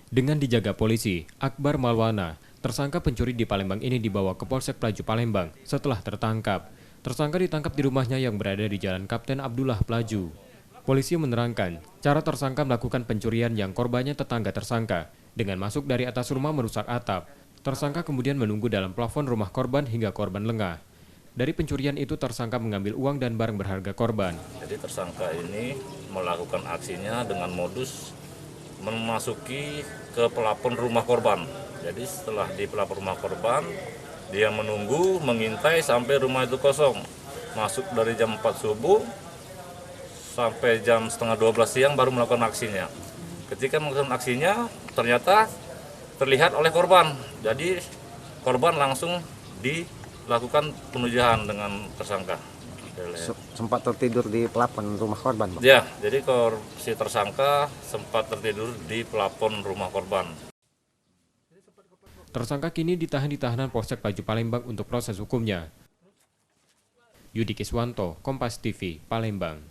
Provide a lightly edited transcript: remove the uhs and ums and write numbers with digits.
Dengan dijaga polisi, Akbar Malwana, tersangka pencuri di Palembang ini dibawa ke Polsek Pelaju Palembang setelah tertangkap. Tersangka ditangkap di rumahnya yang berada di Jalan Kapten Abdullah Pelaju. Polisi menerangkan, cara tersangka melakukan pencurian yang korbannya tetangga tersangka dengan masuk dari atas rumah merusak atap. Tersangka kemudian menunggu dalam plafon rumah korban hingga korban lengah. Dari pencurian itu tersangka mengambil uang dan barang berharga korban. Jadi tersangka ini melakukan aksinya dengan modus memasuki ke pelapon rumah korban. Jadi setelah di pelapon rumah korban, dia menunggu, mengintai sampai rumah itu kosong. Masuk dari jam 4 subuh sampai jam setengah 12 siang baru melakukan aksinya. Ketika melakukan aksinya, ternyata terlihat oleh korban. Jadi korban langsung dilakukan penujahan dengan tersangka. Sempat tertidur di pelapon rumah korban, Bang? Ya, jadi si tersangka sempat tertidur di pelapon rumah korban. Tersangka kini ditahan di tahanan Polsek Pelaju Palembang untuk proses hukumnya. Yudi Kiswanto, Kompas TV, Palembang.